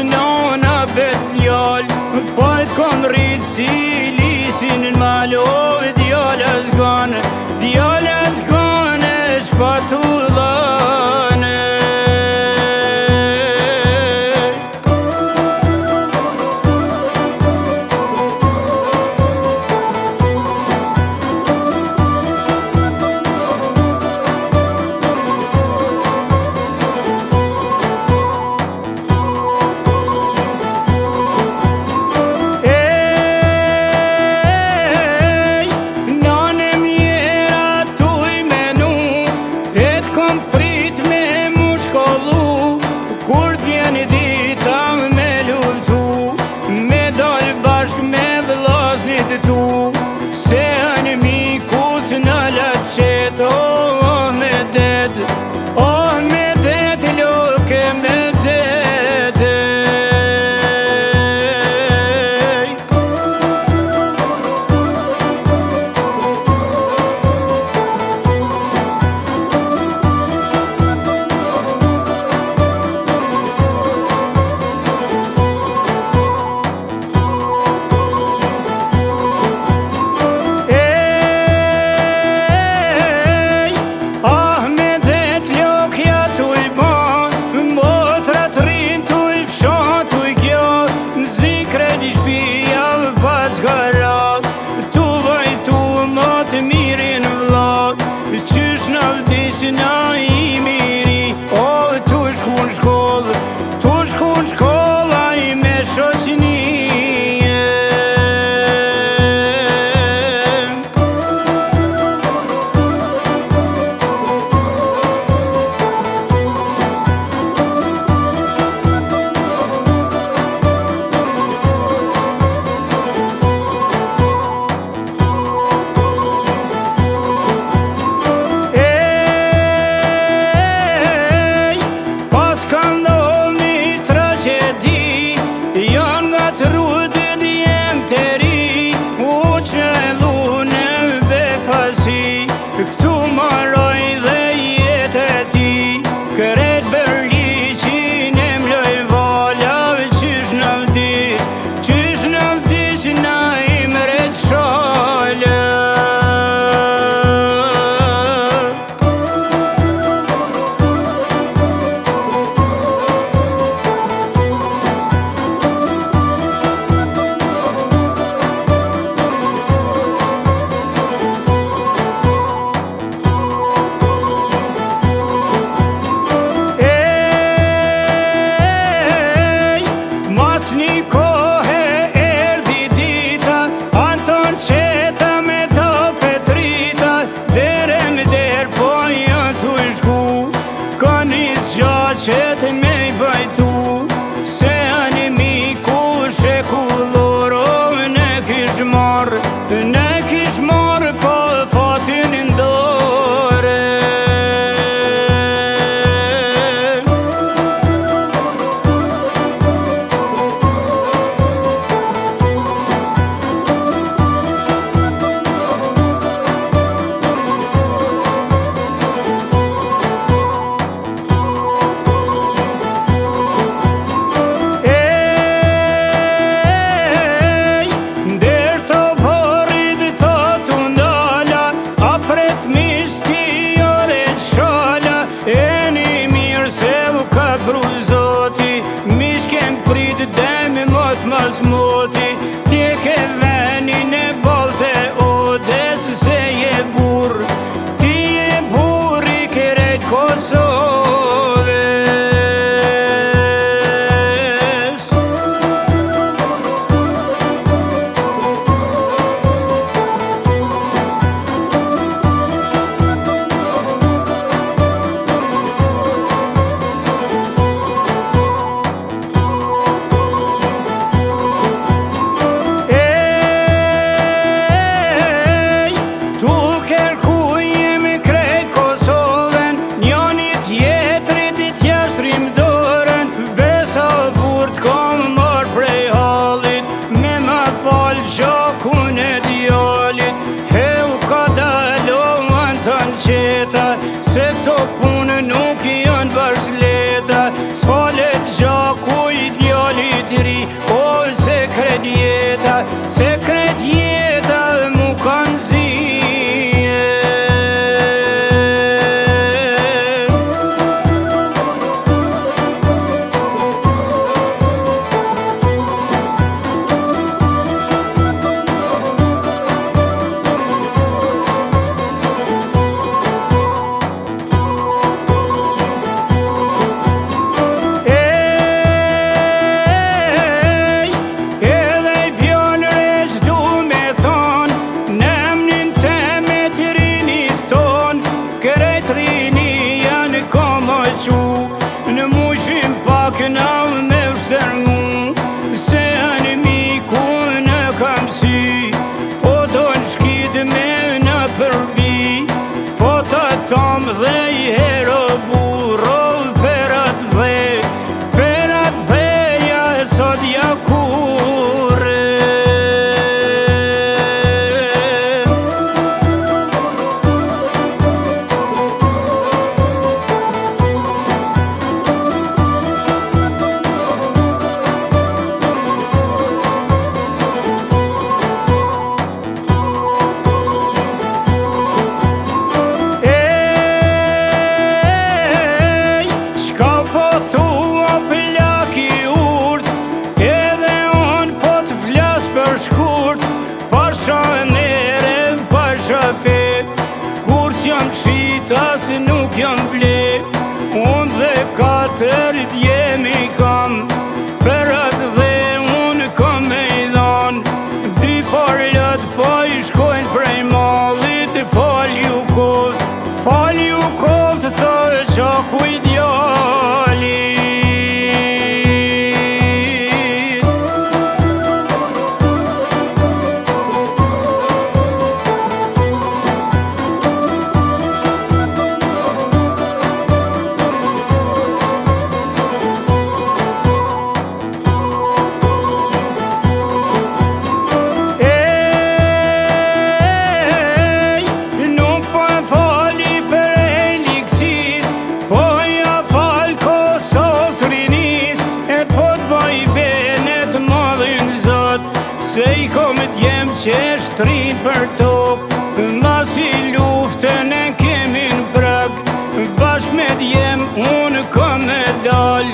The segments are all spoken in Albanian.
nona bet djall, po e t'kom rrit si lisin n'malo. Djalla s'gane shpatullane. Na I miri, o tu shkun shkolla I me shoqënie. Këtu maroj dhe jetë e ti, kërret bërliqin e mloj vala. Qysh në vdi që na I mret shala. Qëtë me I bajtu, se animiku shekulloro. Ne kish marrë po fatin ndore. Mas moti, tje ke venin e balte odes se je bur. Ti je bur I krejt Kosoves. Se këto punë nuk janë bashkëleta, s'falet gjaku I djallë shtrini janë komo qu, në mushim pak na me vështërngu, se janë miku në kamësi, po do në shkit me në përbi, po të thamë dhe i hero burro, perat dheja e sot jakure. Kur s'jam shita se nuk jam ble, unë dhe katërit jemi kam, perat dhe unë kam me i dhan, dy parlet po i shkojnë prej mallit, falju kolt të qaku i djallit. Se i kom t'jem që shtrin për tok, mas i luftën e kemi në prag, bashk me t'jem unë kom me dal,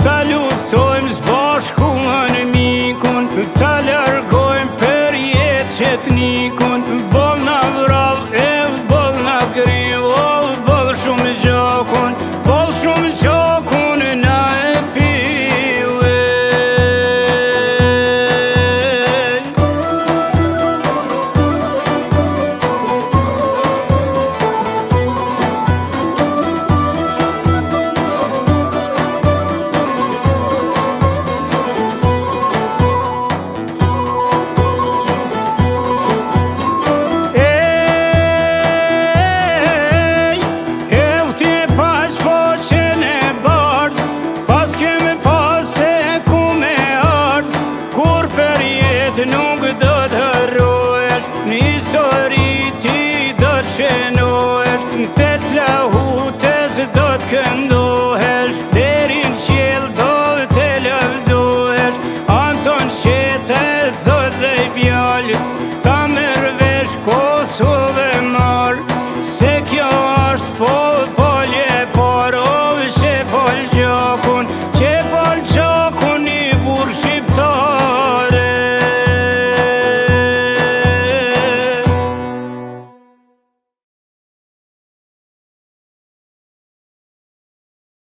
ta luftojmë zbashku në mikun, ta largojmë për jetë qetnikun, bol na vrav e bol na griv, bol shumë gjakun na e pile. Nuk do të harrohesh, në histori ti do të shënohesh, në të lahutes do të këndohesh.